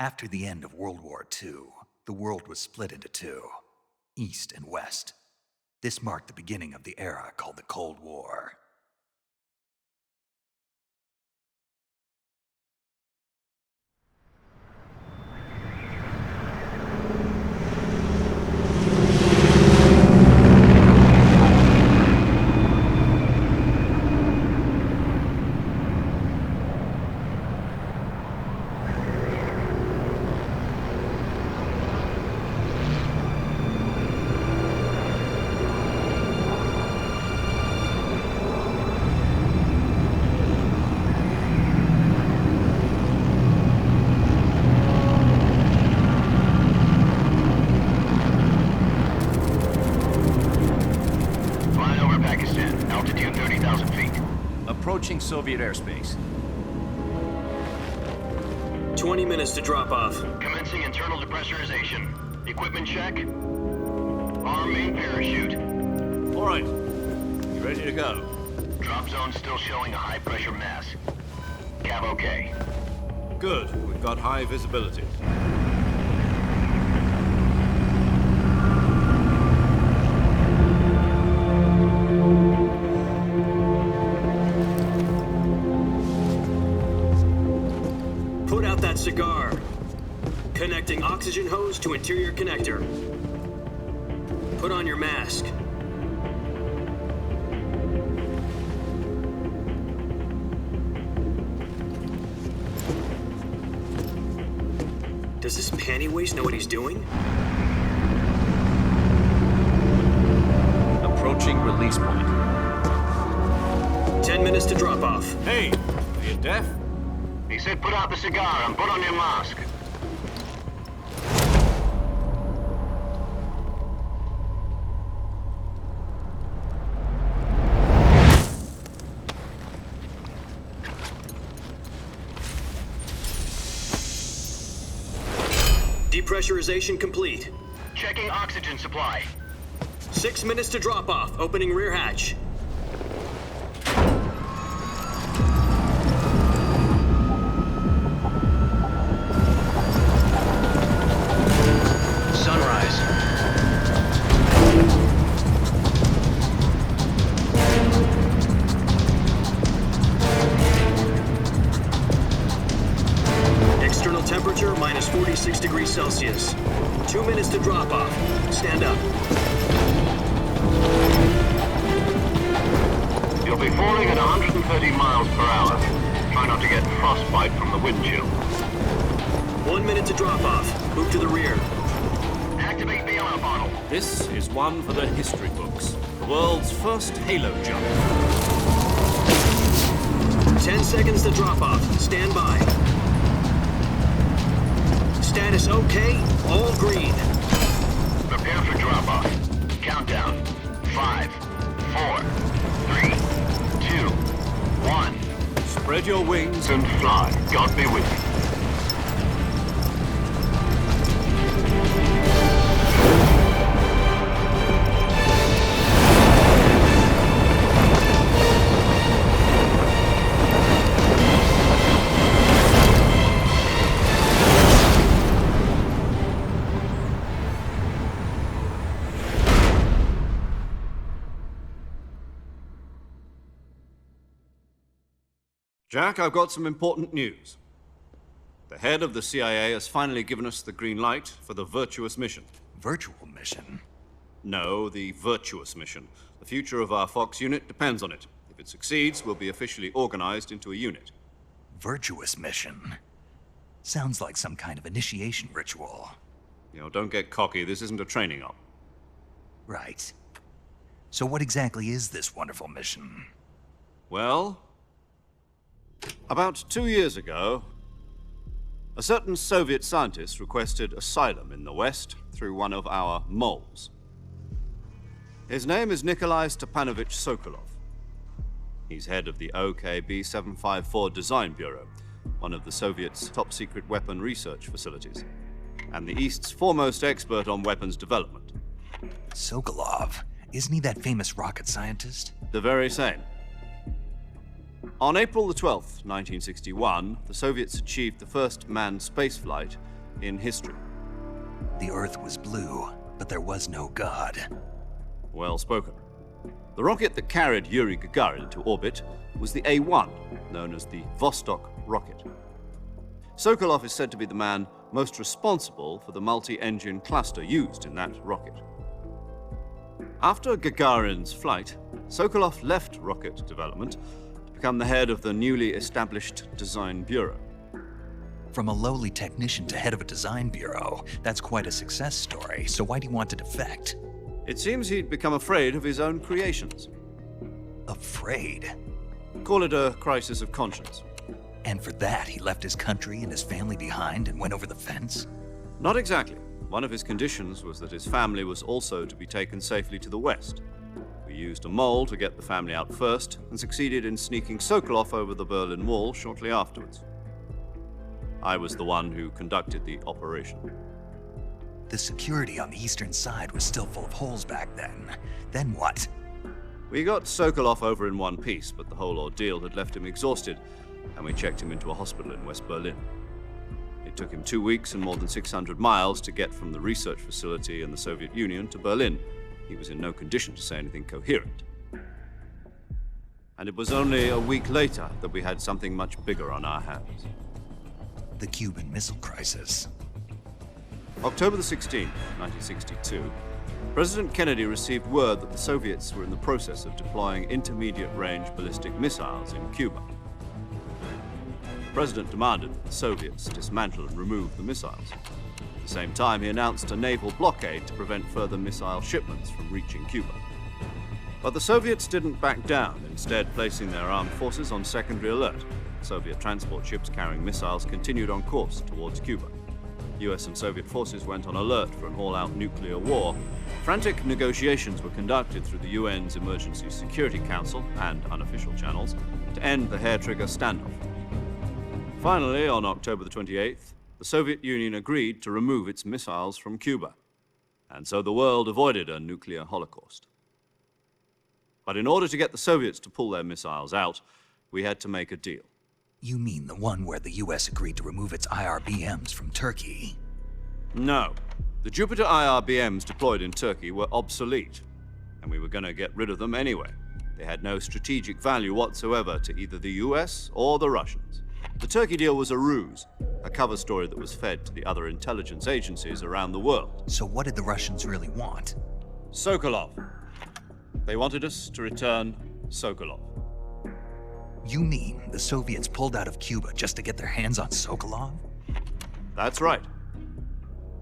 After the end of World War II, the world was split into two, East and West. This marked the beginning of the era called the Cold War. Approaching Soviet airspace. 20 minutes to drop off. Commencing internal depressurization. Equipment check. Arm main parachute. All right. You ready to go? Drop zone still showing a high pressure mass. Cav okay. Good. We've got high visibility. Put out that cigar. Connecting oxygen hose to interior connector. Put on your mask. Does this panty waste know what he's doing? Approaching release point. 10 minutes to drop off. Hey, are you deaf? He said put out the cigar and put on your mask. Depressurization complete. Checking oxygen supply. 6 minutes to drop off. Opening rear hatch. Sunrise. External temperature minus 46 degrees Celsius. 2 minutes to drop off. Stand up. You'll be falling at 130 miles per hour. Try not to get frostbite from the wind chill. 1 minute to drop off. Move to the rear. Activate the air bottle. This is one for the history books. The world's first halo jump. 10 seconds to drop off. Stand by. Status okay. All green. Prepare for drop-off. Countdown. 5, 4, 3, 2, 1. Spread your wings And fly. God be with you. Jack, I've got some important news. The head of the CIA has finally given us the green light for the virtuous mission. Virtual mission? No, the virtuous mission. The future of our Fox unit depends on it. If it succeeds, we'll be officially organized into a unit. Virtuous mission? Sounds like some kind of initiation ritual. You know, don't get cocky. This isn't a training op. Right. So what exactly is this wonderful mission? Well, about 2 years ago, a certain Soviet scientist requested asylum in the West through one of our moles. His name is Nikolai Stepanovich Sokolov. He's head of the OKB-754 Design Bureau, one of the Soviets' top-secret weapon research facilities, and the East's foremost expert on weapons development. Sokolov? Isn't he that famous rocket scientist? The very same. On April the 12th, 1961, the Soviets achieved the first manned spaceflight in history. The Earth was blue, but there was no God. Well spoken. The rocket that carried Yuri Gagarin to orbit was the A-1, known as the Vostok rocket. Sokolov is said to be the man most responsible for the multi-engine cluster used in that rocket. After Gagarin's flight, Sokolov left rocket development to become the head of the newly established Design Bureau. From a lowly technician to head of a design bureau, that's quite a success story, so why do you want to defect? It seems he'd become afraid of his own creations. Afraid? Call it a crisis of conscience. And for that, he left his country and his family behind and went over the fence? Not exactly. One of his conditions was that his family was also to be taken safely to the west. We used a mole to get the family out first and succeeded in sneaking Sokolov over the Berlin Wall shortly afterwards. I was the one who conducted the operation. The security on the eastern side was still full of holes back then. Then what? We got Sokolov over in one piece, but the whole ordeal had left him exhausted, and we checked him into a hospital in West Berlin. It took him 2 weeks and more than 600 miles to get from the research facility in the Soviet Union to Berlin. He was in no condition to say anything coherent. And it was only a week later that we had something much bigger on our hands. The Cuban Missile Crisis. October the 16th, 1962, President Kennedy received word that the Soviets were in the process of deploying intermediate-range ballistic missiles in Cuba. The President demanded that the Soviets dismantle and remove the missiles. At the same time, he announced a naval blockade to prevent further missile shipments from reaching Cuba. But the Soviets didn't back down, instead placing their armed forces on secondary alert. Soviet transport ships carrying missiles continued on course towards Cuba. US and Soviet forces went on alert for an all-out nuclear war. Frantic negotiations were conducted through the UN's Emergency Security Council and unofficial channels to end the hair-trigger standoff. Finally, on October the 28th, the Soviet Union agreed to remove its missiles from Cuba, and so the world avoided a nuclear holocaust. But in order to get the Soviets to pull their missiles out, we had to make a deal. You mean the one where the US agreed to remove its IRBMs from Turkey? No. The Jupiter IRBMs deployed in Turkey were obsolete, and we were going to get rid of them anyway. They had no strategic value whatsoever to either the US or the Russians. The Turkey deal was a ruse, a cover story that was fed to the other intelligence agencies around the world. So what did the Russians really want? Sokolov. They wanted us to return Sokolov. You mean the Soviets pulled out of Cuba just to get their hands on Sokolov? That's right.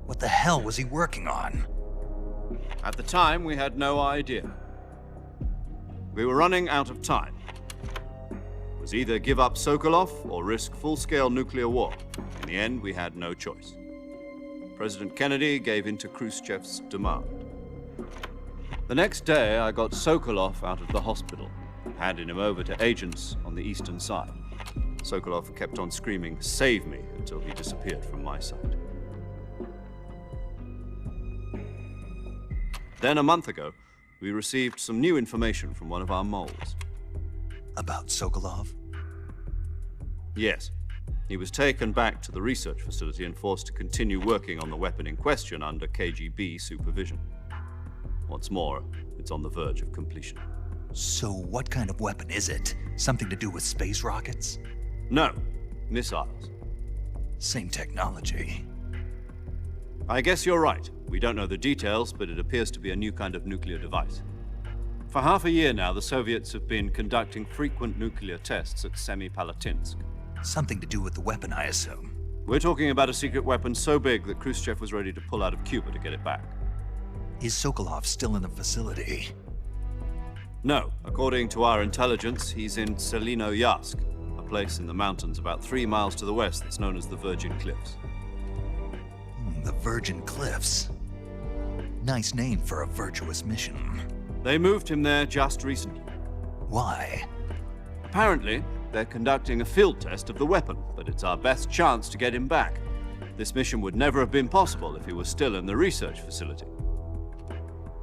What the hell was he working on? At the time, we had no idea. We were running out of time. It was either give up Sokolov or risk full-scale nuclear war. In the end, we had no choice. President Kennedy gave in to Khrushchev's demand. The next day, I got Sokolov out of the hospital, handing him over to agents on the eastern side. Sokolov kept on screaming, "Save me," until he disappeared from my sight. Then a month ago, we received some new information from one of our moles. About Sokolov? Yes. He was taken back to the research facility and forced to continue working on the weapon in question under KGB supervision. What's more, it's on the verge of completion. So what kind of weapon is it? Something to do with space rockets? No, missiles. Same technology. I guess you're right. We don't know the details, but it appears to be a new kind of nuclear device. For half a year now, the Soviets have been conducting frequent nuclear tests at Semipalatinsk. Something to do with the weapon, I assume. We're talking about a secret weapon so big that Khrushchev was ready to pull out of Cuba to get it back. Is Sokolov still in the facility? No. According to our intelligence, he's in Selinoyarsk, a place in the mountains about 3 miles to the west that's known as the Virgin Cliffs. The Virgin Cliffs. Nice name for a virtuous mission. They moved him there just recently. Why? Apparently, they're conducting a field test of the weapon, but it's our best chance to get him back. This mission would never have been possible if he was still in the research facility.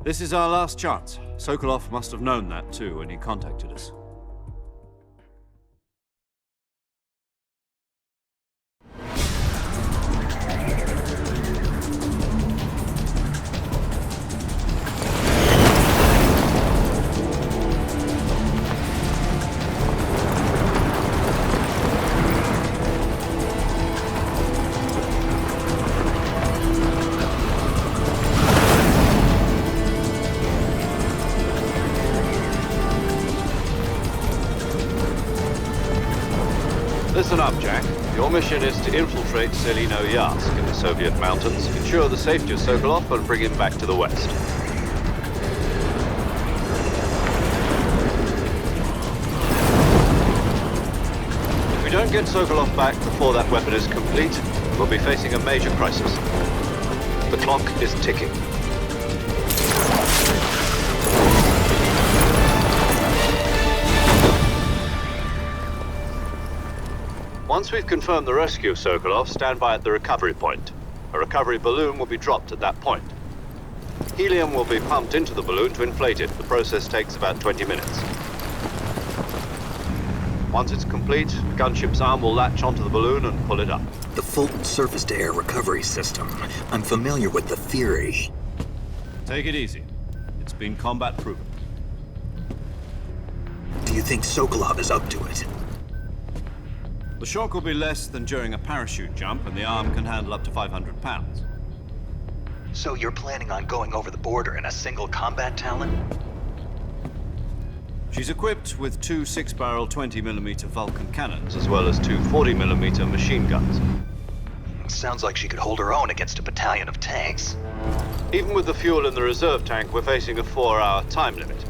This is our last chance. Sokolov must have known that too when he contacted us. Listen up, Jack. Your mission is to infiltrate Selino-Yarsk in the Soviet mountains, ensure the safety of Sokolov, and bring him back to the West. If we don't get Sokolov back before that weapon is complete, we'll be facing a major crisis. The clock is ticking. Once we've confirmed the rescue of Sokolov, stand by at the recovery point. A recovery balloon will be dropped at that point. Helium will be pumped into the balloon to inflate it. The process takes about 20 minutes. Once it's complete, the gunship's arm will latch onto the balloon and pull it up. The Fulton surface-to-air recovery system. I'm familiar with the theory. Take it easy. It's been combat-proven. Do you think Sokolov is up to it? The shock will be less than during a parachute jump, and the arm can handle up to 500 pounds. So you're planning on going over the border in a single combat Talon? She's equipped with two 6-barrel 20mm Vulcan cannons, as well as two 40mm machine guns. Sounds like she could hold her own against a battalion of tanks. Even with the fuel in the reserve tank, we're facing a 4-hour time limit.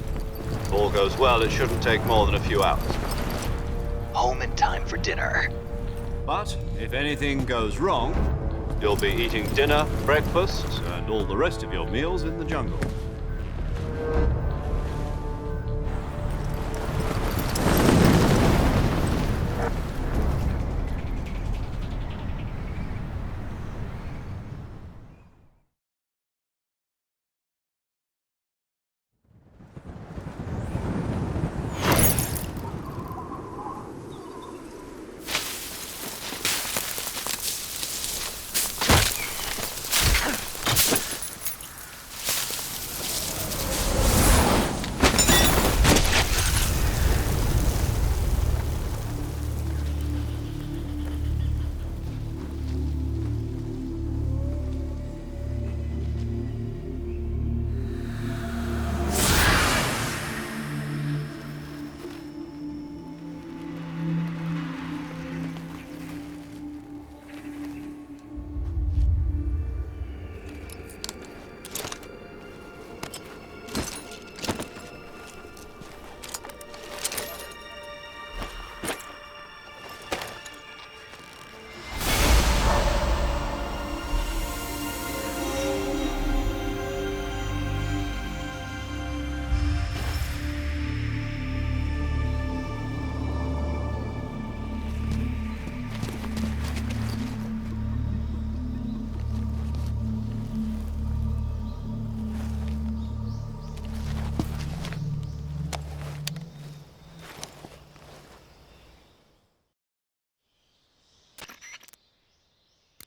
If all goes well, it shouldn't take more than a few hours. Home in time for dinner. But if anything goes wrong, you'll be eating dinner, breakfast, and all the rest of your meals in the jungle.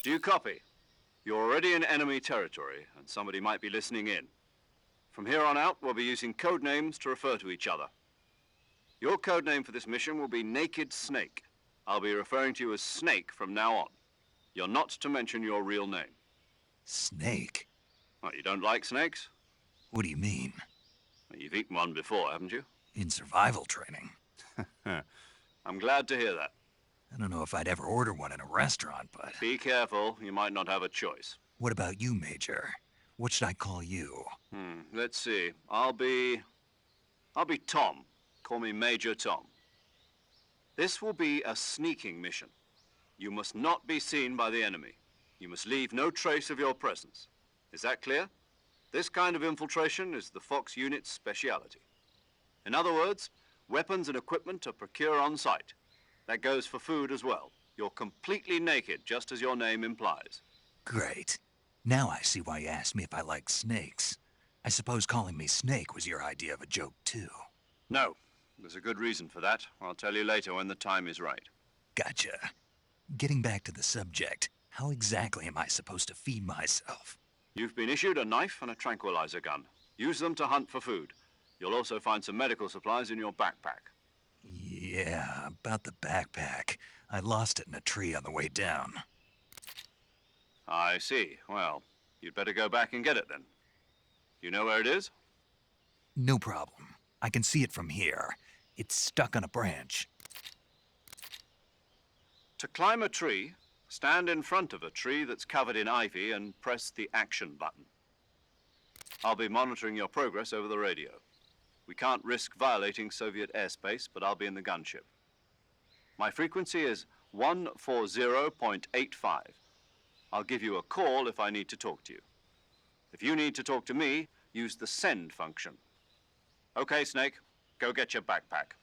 Do you copy? You're already in enemy territory, and somebody might be listening in. From here on out, we'll be using code names to refer to each other. Your code name for this mission will be Naked Snake. I'll be referring to you as Snake from now on. You're not to mention your real name. Snake? What, you don't like snakes? What do you mean? Well, you've eaten one before, haven't you? In survival training. I'm glad to hear that. I don't know if I'd ever order one in a restaurant, but... Be careful, you might not have a choice. What about you, Major? What should I call you? Let's see. I'll be Tom. Call me Major Tom. This will be a sneaking mission. You must not be seen by the enemy. You must leave no trace of your presence. Is that clear? This kind of infiltration is the Fox unit's speciality. In other words, weapons and equipment are procured on site. That goes for food as well. You're completely naked, just as your name implies. Great. Now I see why you asked me if I like snakes. I suppose calling me Snake was your idea of a joke, too. No, there's a good reason for that. I'll tell you later when the time is right. Gotcha. Getting back to the subject, how exactly am I supposed to feed myself? You've been issued a knife and a tranquilizer gun. Use them to hunt for food. You'll also find some medical supplies in your backpack. Yeah, about the backpack. I lost it in a tree on the way down. I see. Well, you'd better go back and get it then. You know where it is? No problem. I can see it from here. It's stuck on a branch. To climb a tree, stand in front of a tree that's covered in ivy and press the action button. I'll be monitoring your progress over the radio. We can't risk violating Soviet airspace, but I'll be in the gunship. My frequency is 140.85. I'll give you a call if I need to talk to you. If you need to talk to me, use the send function. Okay, Snake, go get your backpack.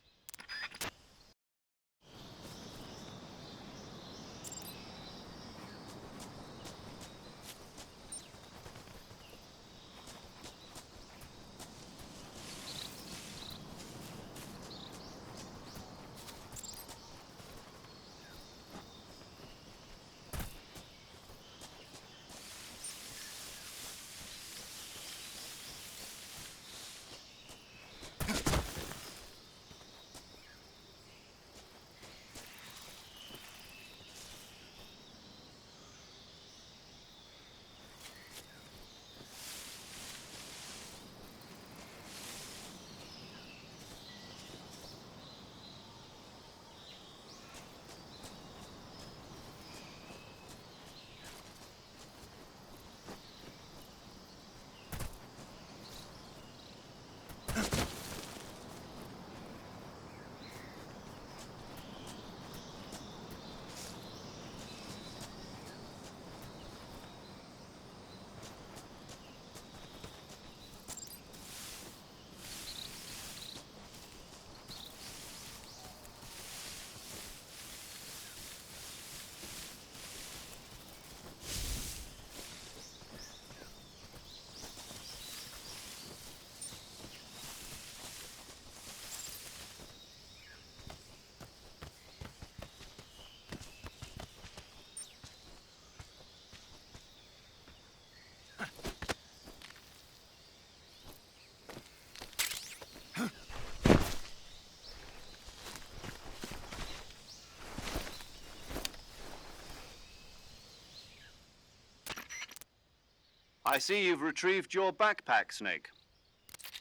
I see you've retrieved your backpack, Snake.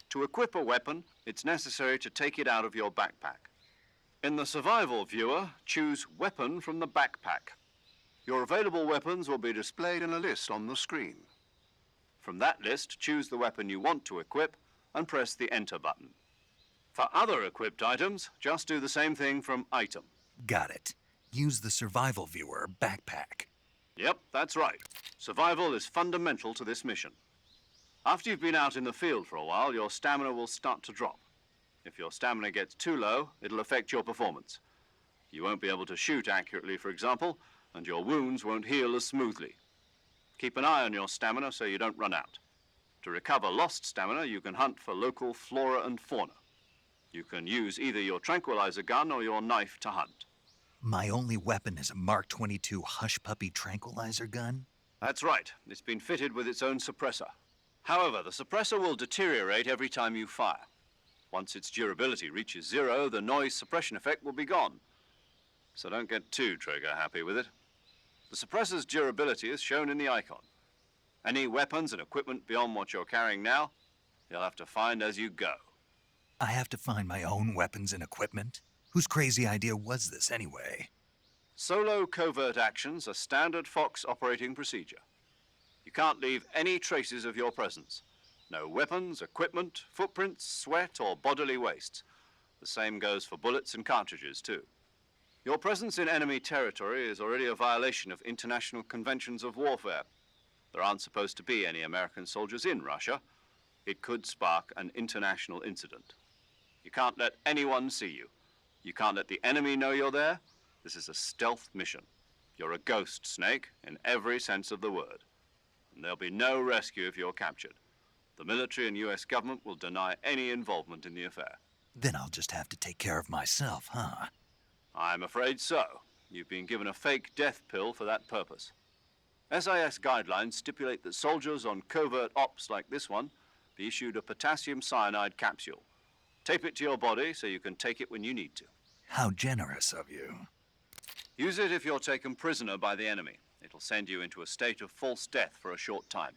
To equip a weapon, it's necessary to take it out of your backpack. In the survival viewer, choose Weapon from the backpack. Your available weapons will be displayed in a list on the screen. From that list, choose the weapon you want to equip and press the Enter button. For other equipped items, just do the same thing from Item. Got it. Use the survival viewer backpack. Yep, that's right. Survival is fundamental to this mission. After you've been out in the field for a while, your stamina will start to drop. If your stamina gets too low, it'll affect your performance. You won't be able to shoot accurately, for example, and your wounds won't heal as smoothly. Keep an eye on your stamina so you don't run out. To recover lost stamina, you can hunt for local flora and fauna. You can use either your tranquilizer gun or your knife to hunt. My only weapon is a Mark 22 Hush Puppy tranquilizer gun? That's right. It's been fitted with its own suppressor. However, the suppressor will deteriorate every time you fire. Once its durability reaches 0, the noise suppression effect will be gone. So don't get too trigger-happy with it. The suppressor's durability is shown in the icon. Any weapons and equipment beyond what you're carrying now, you'll have to find as you go. I have to find my own weapons and equipment? Whose crazy idea was this, anyway? Solo covert actions are standard Fox operating procedure. You can't leave any traces of your presence. No weapons, equipment, footprints, sweat, or bodily wastes. The same goes for bullets and cartridges, too. Your presence in enemy territory is already a violation of international conventions of warfare. There aren't supposed to be any American soldiers in Russia. It could spark an international incident. You can't let anyone see you. You can't let the enemy know you're there. This is a stealth mission. You're a ghost, Snake, in every sense of the word. And there'll be no rescue if you're captured. The military and US government will deny any involvement in the affair. Then I'll just have to take care of myself, huh? I'm afraid so. You've been given a fake death pill for that purpose. SAS guidelines stipulate that soldiers on covert ops like this one be issued a potassium cyanide capsule. Tape it to your body so you can take it when you need to. How generous of you. Use it if you're taken prisoner by the enemy. It'll send you into a state of false death for a short time.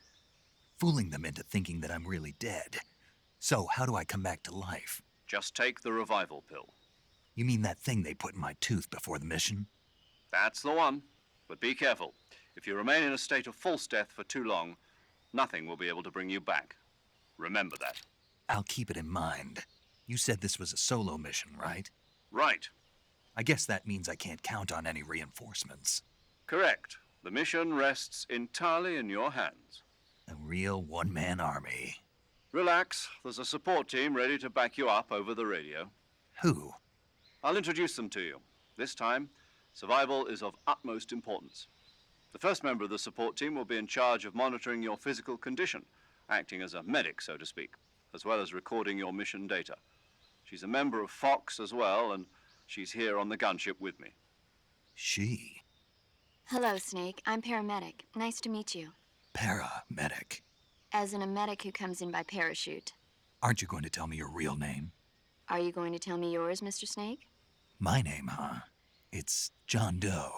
Fooling them into thinking that I'm really dead. So how do I come back to life? Just take the revival pill. You mean that thing they put in my tooth before the mission? That's the one. But be careful. If you remain in a state of false death for too long, nothing will be able to bring you back. Remember that. I'll keep it in mind. You said this was a solo mission, right? Right. I guess that means I can't count on any reinforcements. Correct. The mission rests entirely in your hands. A real one-man army. Relax. There's a support team ready to back you up over the radio. Who? I'll introduce them to you. This time, survival is of utmost importance. The first member of the support team will be in charge of monitoring your physical condition, acting as a medic, so to speak, as well as recording your mission data. She's a member of Fox as well, and she's here on the gunship with me. She? Hello, Snake. I'm paramedic. Nice to meet you. Paramedic. As in a medic who comes in by parachute. Aren't you going to tell me your real name? Are you going to tell me yours, Mr. Snake? My name, huh? It's John Doe.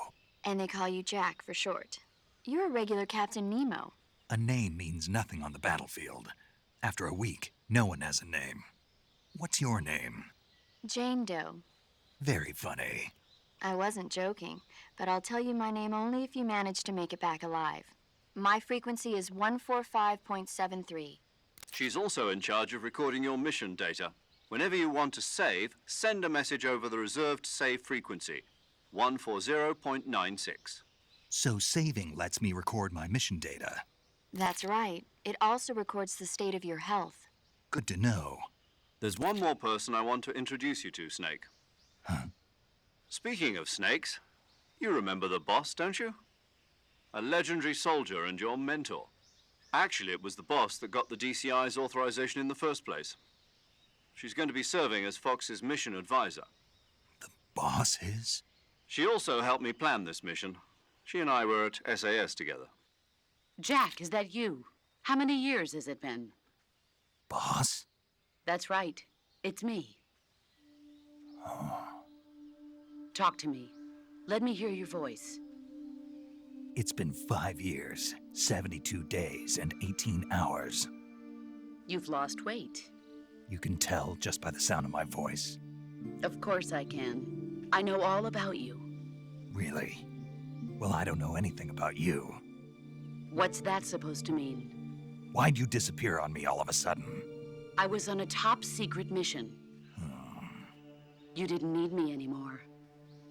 And they call you Jack for short. You're a regular Captain Nemo. A name means nothing on the battlefield. After a week, no one has a name. What's your name? Jane Doe. Very funny. I wasn't joking, but I'll tell you my name only if you manage to make it back alive. My frequency is 145.73. She's also in charge of recording your mission data. Whenever you want to save, send a message over the reserved save frequency, 140.96. So saving lets me record my mission data. That's right. It also records the state of your health. Good to know. There's one more person I want to introduce you to, Snake. Huh? Speaking of snakes, you remember the boss, don't you? A legendary soldier and your mentor. Actually, it was the boss that got the DCI's authorization in the first place. She's going to be serving as Fox's mission advisor. The boss is? She also helped me plan this mission. She and I were at SAS together. Jack, is that you? How many years has it been? Boss? That's right. It's me. Oh. Talk to me. Let me hear your voice. It's been 5 years, 72 days, and 18 hours. You've lost weight. You can tell just by the sound of my voice. Of course I can. I know all about you. Really? Well, I don't know anything about you. What's that supposed to mean? Why'd you disappear on me all of a sudden? I was on a top-secret mission. You didn't need me anymore.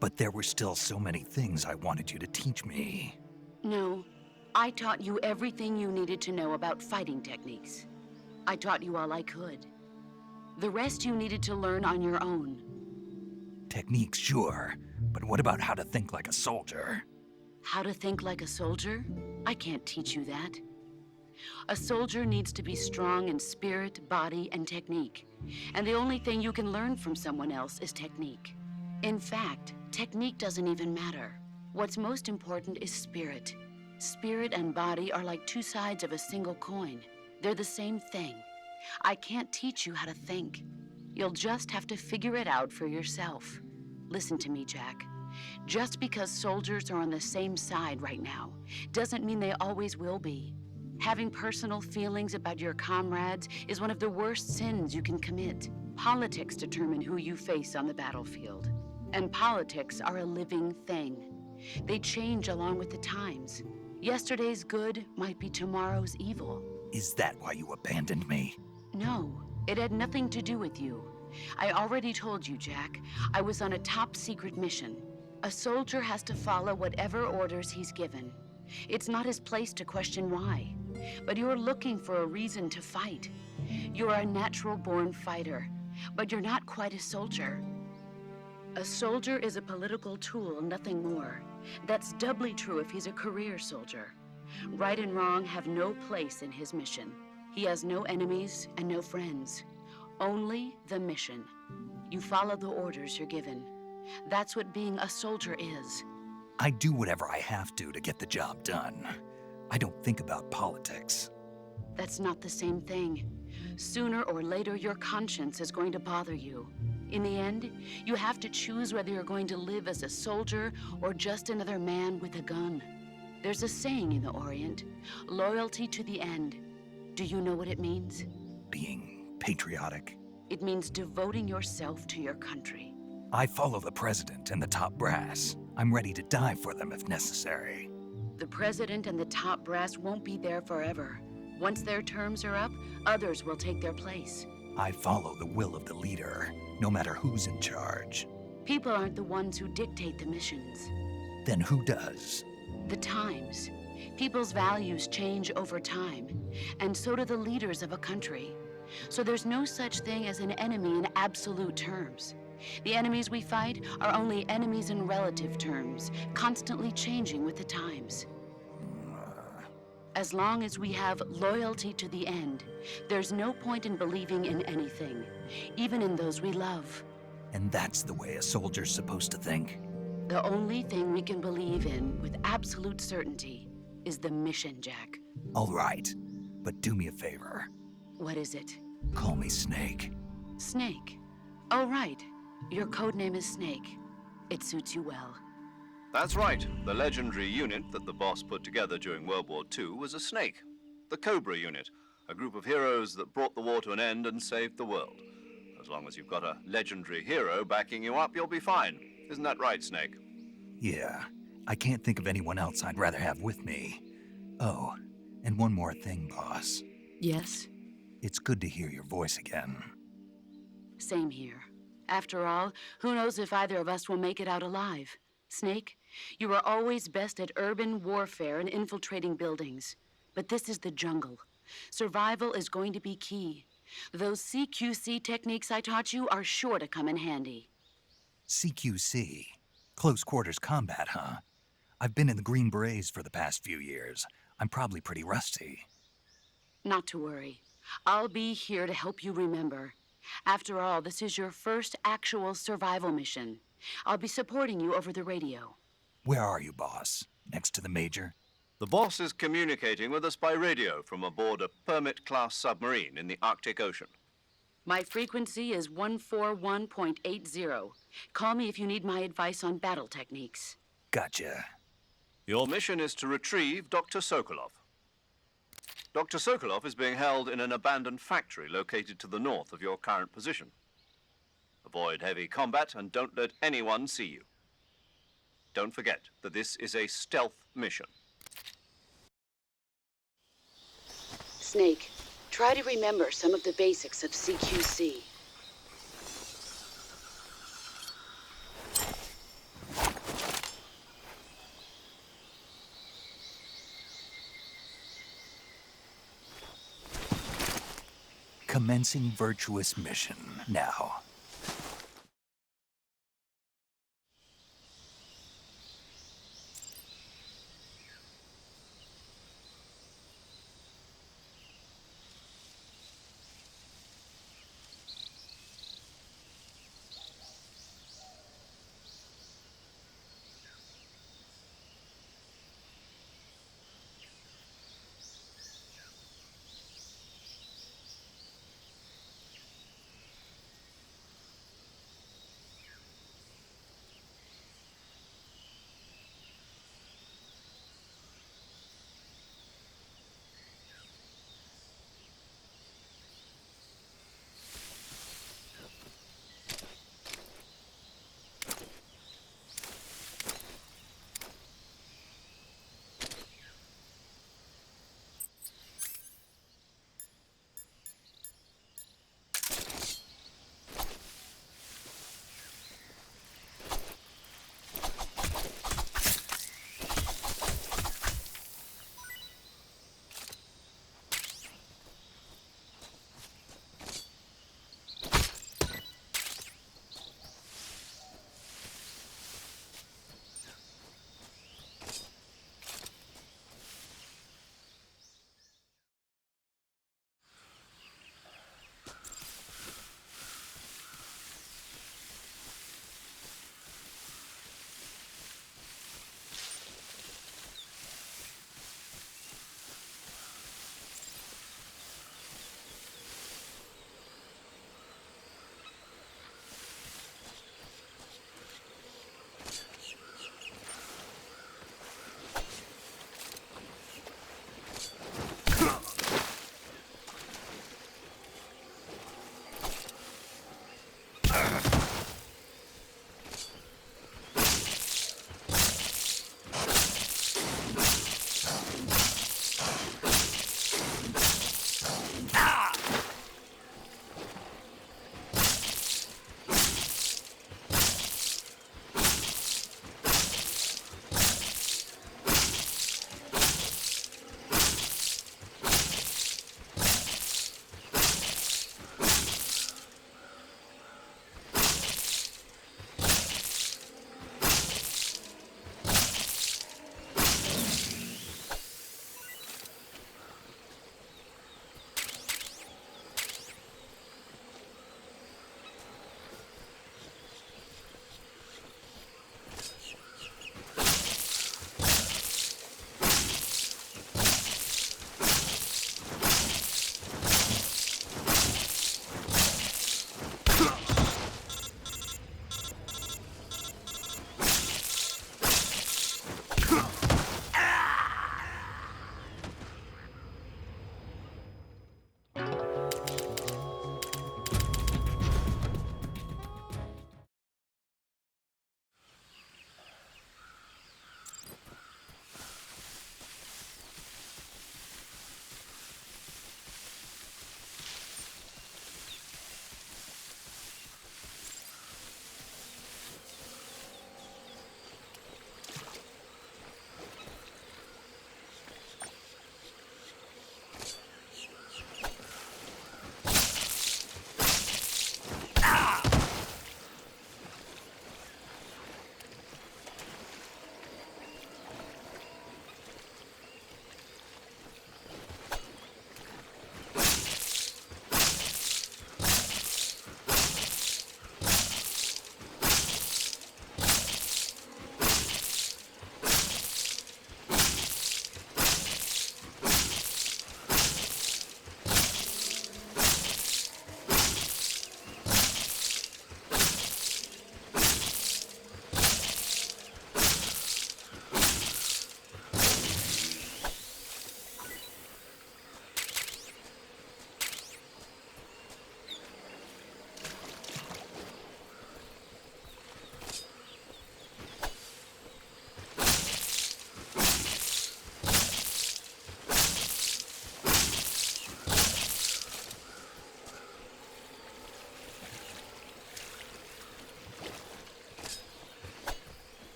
But there were still so many things I wanted you to teach me. No, I taught you everything you needed to know about fighting techniques. I taught you all I could. The rest you needed to learn on your own. Techniques, sure. But what about how to think like a soldier? How to think like a soldier? I can't teach you that. A soldier needs to be strong in spirit, body, and technique. And the only thing you can learn from someone else is technique. In fact, technique doesn't even matter. What's most important is spirit. Spirit and body are like two sides of a single coin. They're the same thing. I can't teach you how to think. You'll just have to figure it out for yourself. Listen to me, Jack. Just because soldiers are on the same side right now doesn't mean they always will be. Having personal feelings about your comrades is one of the worst sins you can commit. Politics determine who you face on the battlefield. And politics are a living thing. They change along with the times. Yesterday's good might be tomorrow's evil. Is that why you abandoned me? No, it had nothing to do with you. I already told you, Jack. I was on a top-secret mission. A soldier has to follow whatever orders he's given. It's not his place to question why. But you're looking for a reason to fight. You're a natural-born fighter, but you're not quite a soldier. A soldier is a political tool, nothing more. That's doubly true if he's a career soldier. Right and wrong have no place in his mission. He has no enemies and no friends. Only the mission. You follow the orders you're given. That's what being a soldier is. I do whatever I have to get the job done. I don't think about politics. That's not the same thing. Sooner or later, your conscience is going to bother you. In the end, you have to choose whether you're going to live as a soldier or just another man with a gun. There's a saying in the Orient, loyalty to the end. Do you know what it means? Being patriotic. It means devoting yourself to your country. I follow the president and the top brass. I'm ready to die for them if necessary. The president and the top brass won't be there forever. Once their terms are up, others will take their place. I follow the will of the leader, no matter who's in charge. People aren't the ones who dictate the missions. Then who does? The times. People's values change over time, and so do the leaders of a country. So there's no such thing as an enemy in absolute terms. The enemies we fight are only enemies in relative terms, constantly changing with the times. As long as we have loyalty to the end, there's no point in believing in anything, even in those we love. And that's the way a soldier's supposed to think? The only thing we can believe in with absolute certainty is the mission, Jack. All right, but do me a favor. What is it? Call me Snake. Snake. Oh, right. Your code name is Snake. It suits you well. That's right. The legendary unit that the boss put together during World War II was a snake. The Cobra unit, a group of heroes that brought the war to an end and saved the world. As long as you've got a legendary hero backing you up, you'll be fine. Isn't that right, Snake? Yeah, I can't think of anyone else I'd rather have with me. Oh, and one more thing, boss. Yes? It's good to hear your voice again. Same here. After all, who knows if either of us will make it out alive? Snake, you are always best at urban warfare and infiltrating buildings. But this is the jungle. Survival is going to be key. Those CQC techniques I taught you are sure to come in handy. CQC? Close quarters combat, huh? I've been in the Green Berets for the past few years. I'm probably pretty rusty. Not to worry. I'll be here to help you remember. After all, this is your first actual survival mission. I'll be supporting you over the radio. Where are you, boss? Next to the Major? The boss is communicating with us by radio from aboard a Permit-class submarine in the Arctic Ocean. My frequency is 141.80. Call me if you need my advice on battle techniques. Gotcha. Your mission is to retrieve Dr. Sokolov. Dr. Sokolov is being held in an abandoned factory located to the north of your current position. Avoid heavy combat and don't let anyone see you. Don't forget that this is a stealth mission. Snake, try to remember some of the basics of CQC. Commencing virtuous mission now.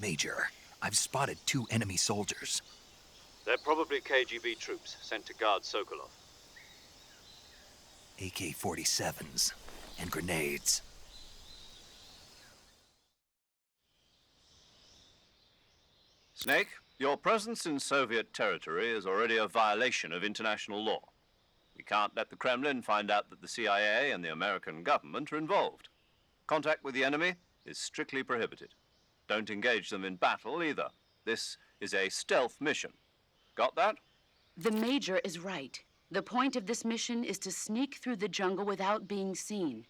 Major, I've spotted 2 enemy soldiers. They're probably KGB troops sent to guard Sokolov. AK-47s and grenades. Snake, your presence in Soviet territory is already a violation of international law. We can't let the Kremlin find out that the CIA and the American government are involved. Contact with the enemy is strictly prohibited. Don't engage them in battle either. This is a stealth mission. Got that? The Major is right. The point of this mission is to sneak through the jungle without being seen.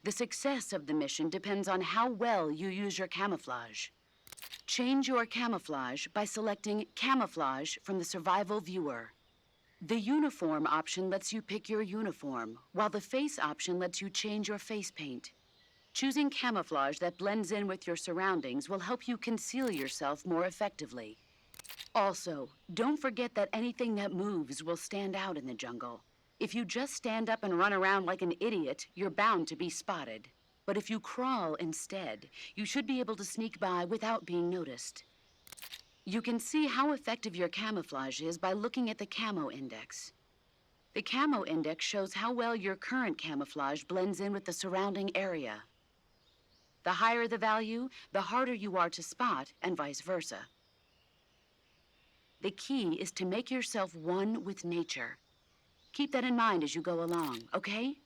The success of the mission depends on how well you use your camouflage. Change your camouflage by selecting Camouflage from the Survival Viewer. The Uniform option lets you pick your uniform, while the Face option lets you change your face paint. Choosing camouflage that blends in with your surroundings will help you conceal yourself more effectively. Also, don't forget that anything that moves will stand out in the jungle. If you just stand up and run around like an idiot, you're bound to be spotted. But if you crawl instead, you should be able to sneak by without being noticed. You can see how effective your camouflage is by looking at the Camo Index. The Camo Index shows how well your current camouflage blends in with the surrounding area. The higher the value, the harder you are to spot, and vice versa. The key is to make yourself one with nature. Keep that in mind as you go along, okay?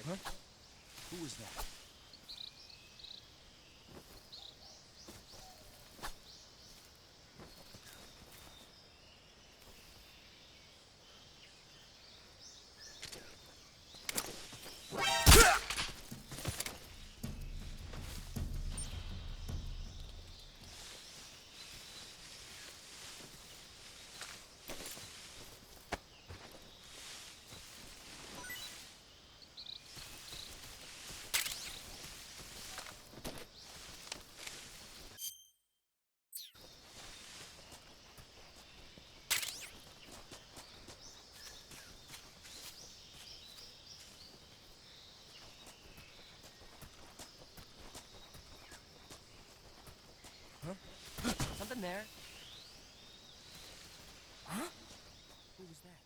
think I... Huh? Who was that? Something there. Huh? Who was that?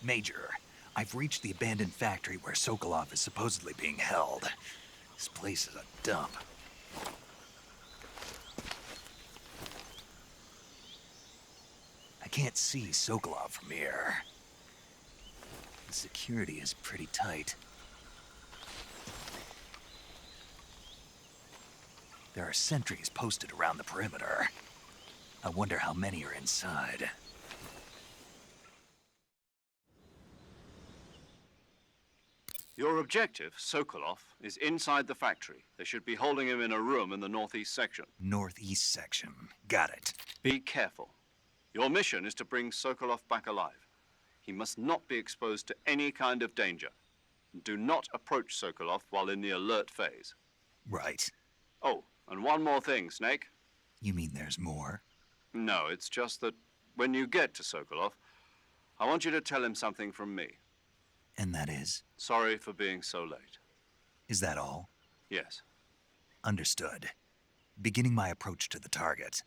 Major, I've reached the abandoned factory where Sokolov is supposedly being held. This place is a dump. I can't see Sokolov from here. The security is pretty tight. There are sentries posted around the perimeter. I wonder how many are inside. Your objective, Sokolov, is inside the factory. They should be holding him in a room in the northeast section. Northeast section. Got it. Be careful. Your mission is to bring Sokolov back alive. He must not be exposed to any kind of danger. Do not approach Sokolov while in the alert phase. Right. Oh, and one more thing, Snake. You mean there's more? No, it's just that when you get to Sokolov, I want you to tell him something from me. And that is? Sorry for being so late. Is that all? Yes. Understood. Beginning my approach to the target.